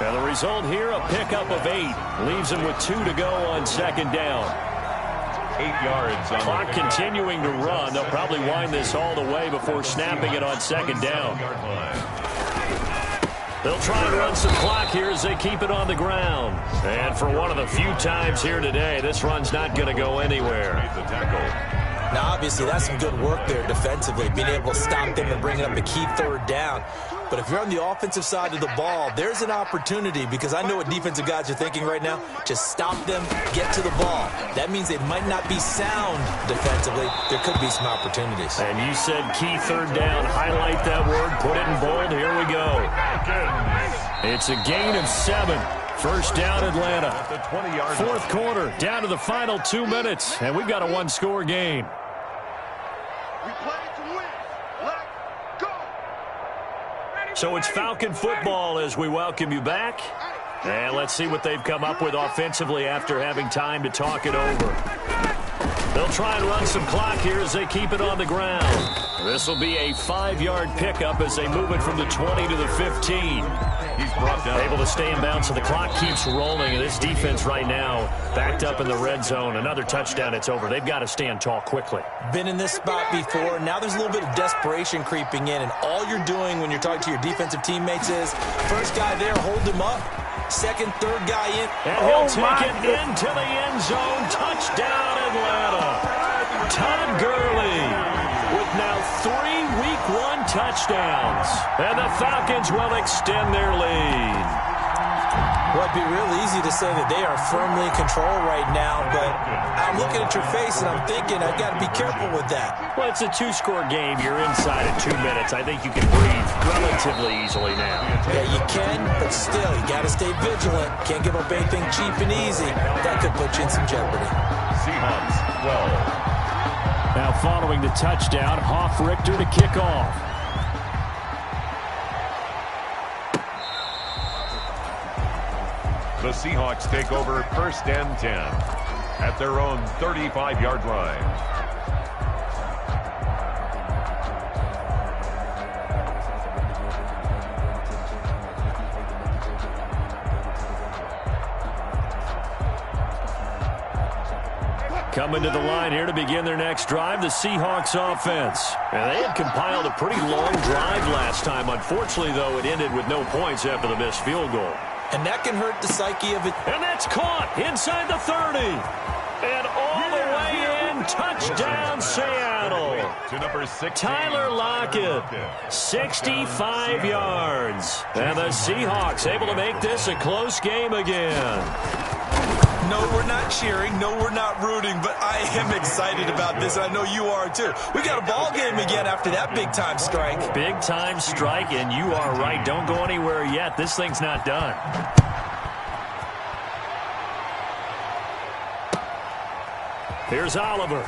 S2: And the result here, a pickup of 8. Leaves him with 2 to go on 2nd down.
S3: 8 yards. On
S2: clock continuing to run. They'll probably wind this all the way before snapping it on 2nd down. They'll try and run some clock here as they keep it on the ground. And for one of the few times here today, this run's not going to go anywhere.
S4: Now, obviously, that's some good work there defensively, being able to stop them and bring up a key 3rd down. But if you're on the offensive side of the ball, there's an opportunity, because I know what defensive guys are thinking right now. Just stop them, get to the ball. That means they might not be sound defensively. There could be some opportunities.
S2: And you said key 3rd down. Highlight that word. Put it in bold. Here we go. It's a gain of 7. 1st down, Atlanta. 4th quarter, down to the final 2 minutes, and we've got a 1-score game.
S5: We play to win. Let's go.
S2: So it's Falcon football as we welcome you back. And let's see what they've come up with offensively after having time to talk it over. They'll try and run some clock here as they keep it on the ground. This will be a 5-yard pickup as they move it from the 20 to the 15.
S3: He's brought down.
S2: Able to stay in bounds, so the clock keeps rolling. And this defense right now backed up in the red zone. Another touchdown, it's over. They've got to stand tall quickly.
S4: Been in this spot before. Now there's a little bit of desperation creeping in. And all you're doing when you're talking to your defensive teammates is, first guy there, hold him up. Second, third guy in.
S2: And he'll take it into the end zone. Touchdown, Atlanta. Todd Gurley with now 3 Week 1 touchdowns. And the Falcons will extend their lead.
S4: Well, it'd be real easy to say that they are firmly in control right now, but I'm looking at your face and I'm thinking I've got to be careful with that.
S2: Well, it's a two-score game. You're inside at 2 minutes. I think you can breathe relatively easily now.
S4: Yeah, you can, but still, you got to stay vigilant. Can't give up anything cheap and easy. That could put you in some jeopardy.
S3: Seahawks 12.
S2: Now following the touchdown, Richter to kick off.
S3: The Seahawks take over 1st and 10 at their own 35-yard line.
S2: Coming to the line here to begin their next drive, the Seahawks offense. And they had compiled a pretty long drive last time. Unfortunately, though, it ended with no points after the missed field goal.
S4: And that can hurt the psyche of it.
S2: And that's caught inside the 30. And all the way in, touchdown Seattle.
S3: To number 16,
S2: Tyler Lockett, 65 yards. And the Seahawks able to make this a close game again.
S4: No, we're not cheering. No, we're not rooting, but I am excited about this, and I know you are too. We got a ball game again after that big-time strike.
S2: Big-time strike, and you are right. Don't go anywhere yet. This thing's not done. Here's Oliver.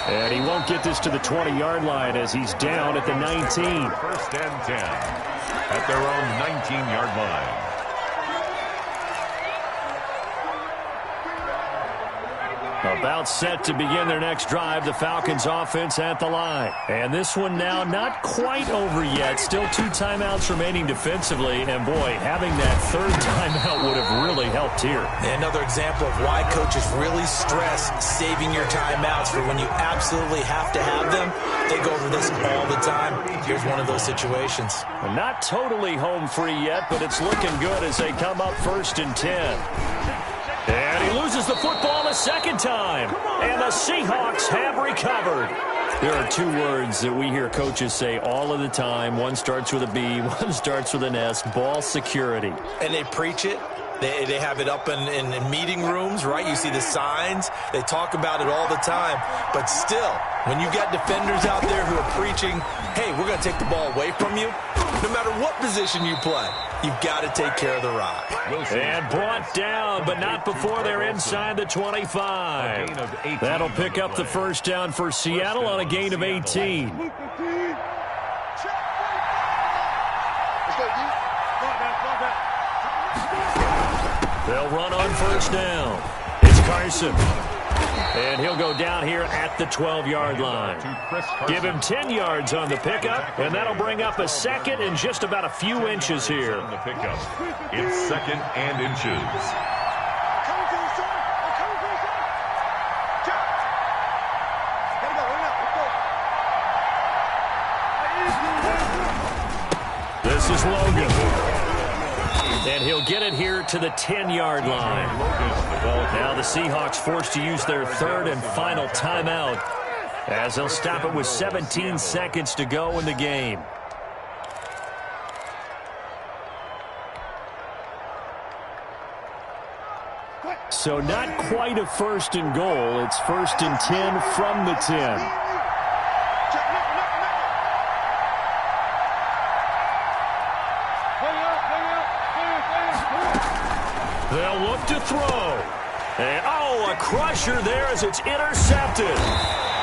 S2: And he won't get this to the 20-yard line as he's down at the 19.
S3: 1st and 10 at their own 19-yard line.
S2: About set to begin their next drive, the Falcons offense at the line. And this one now not quite over yet. Still 2 timeouts remaining defensively. And boy, having that 3rd timeout would have really helped here.
S4: Another example of why coaches really stress saving your timeouts for when you absolutely have to have them. They go over this all the time. Here's one of those situations.
S2: Well, not totally home free yet, but it's looking good as they come up 1st and 10. And he loses the football a second time. And the Seahawks have recovered. There are 2 words that we hear coaches say all of the time. One starts with a B, one starts with an S. Ball security.
S4: And they preach it. They have it up in meeting rooms, right? You see the signs. They talk about it all the time. But still, when you got defenders out there who are preaching, hey, we're going to take the ball away from you, no matter what position you play, you've got to take care of the rock.
S2: And brought down, but not before they're inside the 25. That'll pick up the 1st down for Seattle on a gain of 18. They'll run on 1st down. It's Carson. And he'll go down here at the 12-yard line. Give him 10 yards on the pickup, and that'll bring up a 2nd and just about a few inches here.
S3: On the pickup, it's 2nd and inches.
S2: This is Logan. And he'll get it here to the 10-yard line. Now the Seahawks forced to use their 3rd and final timeout as they'll stop it with 17 seconds to go in the game. So not quite a 1st and goal. It's 1st and 10 from the 10. They'll look to throw. And, a crusher there as it's intercepted.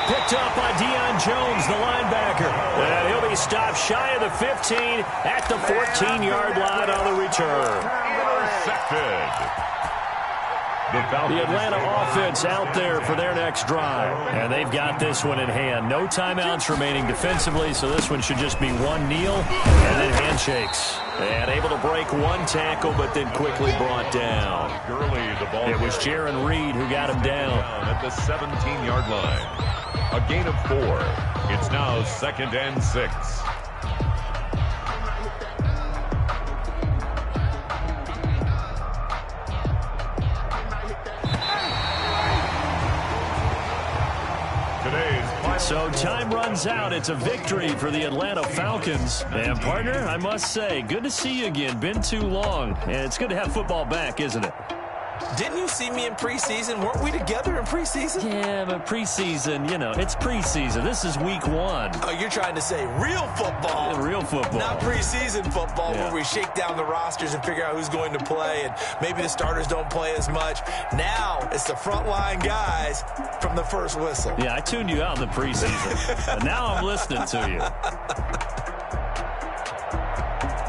S2: Picked up by Deion Jones, the linebacker. And he'll be stopped shy of the 15 at the 14-yard line on the return.
S3: Intercepted.
S2: The Atlanta offense out there for their next drive. And they've got this one in hand. No timeouts remaining defensively, so this one should just be one kneel and then handshakes. And able to break one tackle, but then quickly brought down. It was Jaron Reed who got him down.
S3: At the 17-yard line. A gain of 4. It's now 2nd and 6.
S2: So time runs out. It's a victory for the Atlanta Falcons. And, partner, I must say, good to see you again. Been too long. And it's good to have football back, isn't it?
S4: Didn't you see me in preseason? Weren't we together in preseason?
S2: Yeah, but preseason, you know, it's preseason. This is week 1.
S4: Oh, you're trying to say real football.
S2: Yeah, real football.
S4: Not preseason football,
S2: yeah,
S4: where we shake down the rosters and figure out who's going to play, and maybe the starters don't play as much. Now it's the frontline guys from the first whistle.
S2: Yeah, I tuned you out in the preseason. But now I'm listening to you.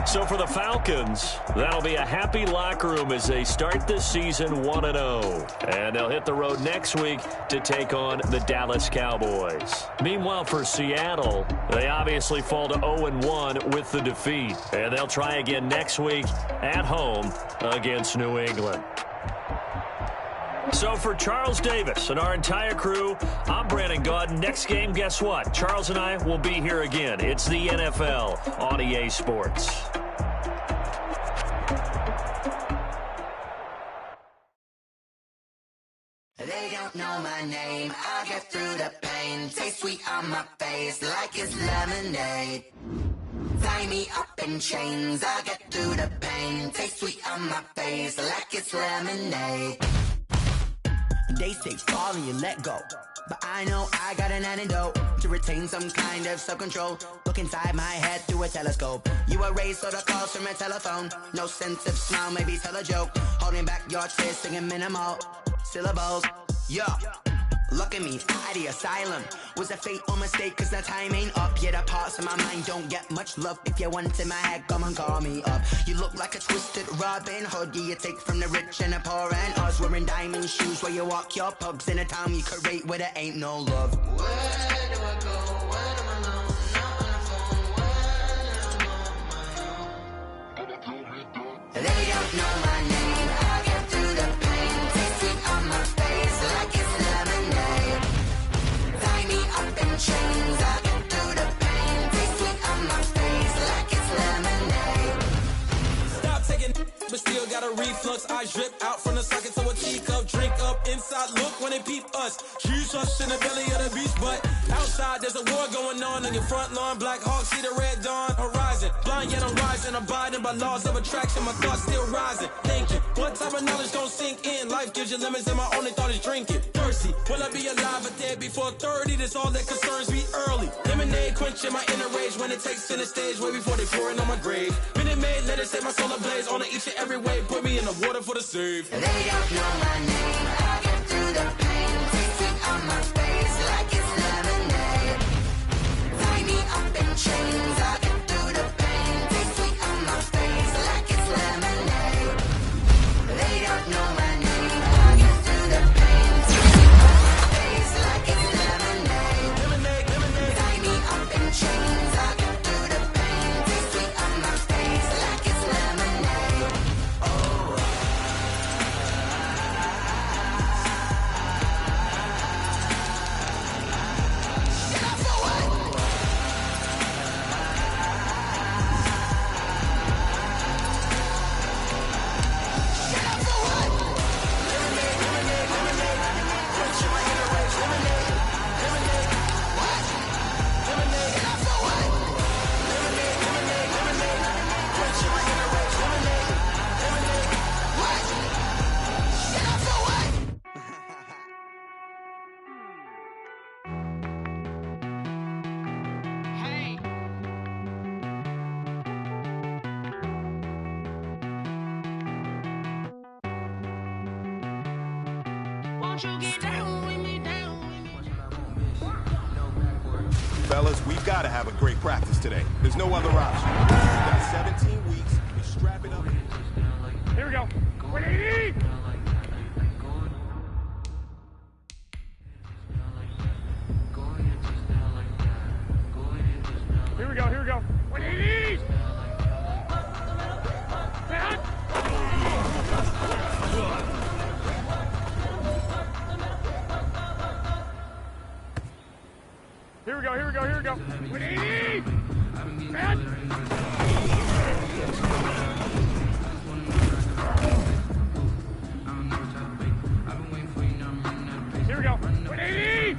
S2: So for the Falcons, that'll be a happy locker room as they start this season 1-0. And they'll hit the road next week to take on the Dallas Cowboys. Meanwhile, for Seattle, they obviously fall to 0-1 with the defeat. And they'll try again next week at home against New England. So for Charles Davis and our entire crew, I'm Brandon Gaudin. Next game, guess what? Charles and I will be here again. It's the NFL on EA Sports.
S6: They don't know my name. I get through the pain. Taste sweet on my face like it's lemonade. Tie me up in chains. I get through the pain. Taste sweet on my face like it's lemonade. They say fall and you let go, but I know I got an antidote to retain some kind of self-control. Look inside my head through a telescope. You erase all the calls from a telephone. No sense of smile, maybe tell a joke. Holding back your tears, singing minimal syllables. Yeah, look at me, out the asylum. Was a fate or mistake, cause the time ain't up. Yet the parts of my mind don't get much love. If you want in my head, come and call me up. You look like a twisted Robin Hood. Yeah, you take from the rich and the poor and us. Wearing diamond shoes where you walk your pugs in a town you create where there ain't no love. Where do I go? When am I alone? Not on the phone. When I'm on my own. They don't know my name. I get through the pain. Taste sweet on my face like it's lemonade. Tie me up in chains. I get through the pain. Taste sweet on my face like it's lemonade.
S1: Stop taking, but still got a reflux. Eyes drip out from the socket to a teacup. Drink up inside, look when they peep us. Choose us in the belly of the beast, but outside there's a war going on your front lawn. Black Hawk, see the red dawn horizon. Blind yet I'm rising, abiding by laws of attraction. My thoughts still rising, thinking what type of knowledge don't sink in. Life gives you limits and my only thought is drinking. Thirsty, will I be alive or dead before 30? That's all that concerns me early. Lemonade quenching my inner rage when it takes center stage way before they pouring on my grave. Minute Maid, let it set my soul ablaze on each and every way. Put me in the water for the save.
S6: They don't know my name. I get through the pain. Taste sweet on my face like it's lemonade. Tie me up in chains. I get through the pain. Taste sweet on my face like it's lemonade. They don't know my name. I get through the pain. Taste sweet on my face like it's lemonade. Tie me up in chains. I get through the pain. Taste sweet on my face like it's lemonade. Oh.
S7: Fellas, we've got to have a great practice today. There's no other option. We've got 17 weeks. We strap it up.
S5: Here we go. 180! Here we go, here we go. 180! Here we go, here we go, here we go. 180! Here we go. 180!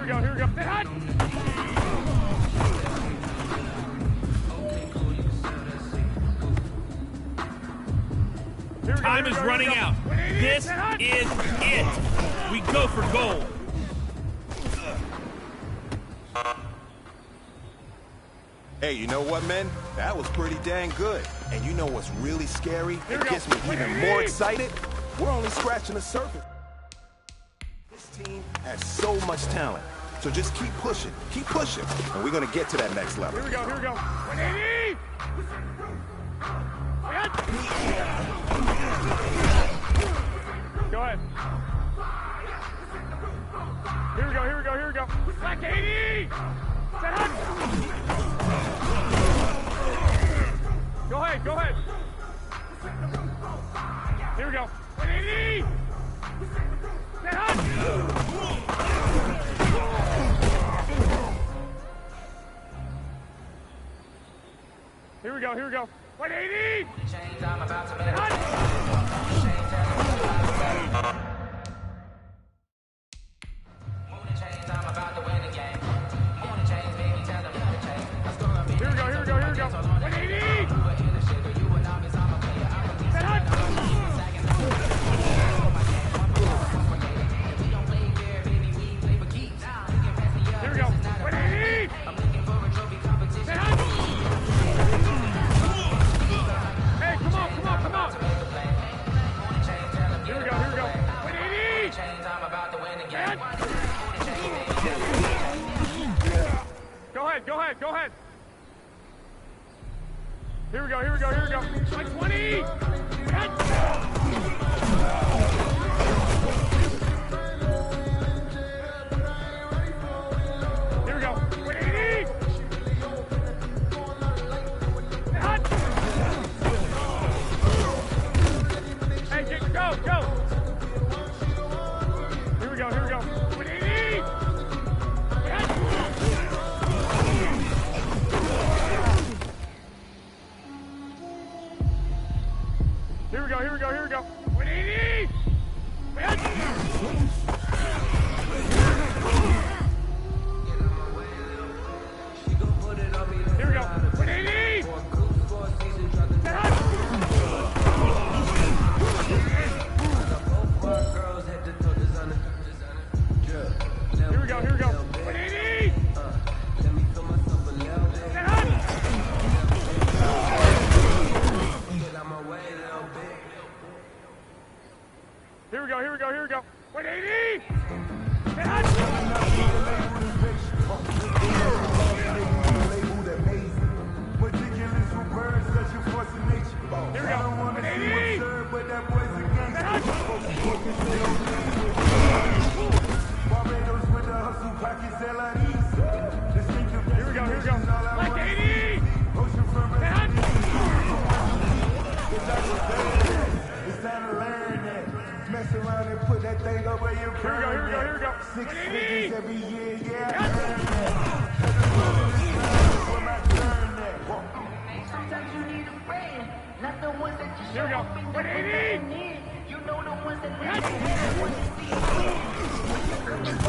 S5: we go, here we go. Stay hot.
S8: Time is running out. This is it. We go for gold.
S7: Hey, you know what, men? That was pretty dang good. And you know what's really scary? It gets me even more excited. We're only scratching the surface. This team has so much talent. So just keep pushing, and we're gonna get to that next level.
S5: Here we go, here we go. 180! Go ahead. Here we go, here we go, here we go. Black 80! Set up! Go ahead, go ahead. Here we go. 180! Set up! Here we go, here we go. 180! Change, I'm about to make Here we go, here we go, here we go. 180! Set up! Here we go. 180! Set up! Hey, come on, come on, come on! Here we go, here we go. 180! Set up! Go ahead, go ahead, go ahead. Here we go, here we go, here we go. 120! Here we go. 180! Hey, go, go! Here we go, here we go. 180! Here we go, here we go, here we go. 180! Here we go. 180! Here we go, here we go. 180! Here we go, here we go, here we go. 180! Here we go, 180! Here we go, here we go. Like 80!
S9: It's time to learn that. Mess around and put that thing over your
S5: Here we go, here we go, here we go.
S9: 6 figures every year, yeah.
S6: Sometimes you need a friend, not the ones that you
S5: Here we go. 180!
S6: You know the ones that need it when you see it.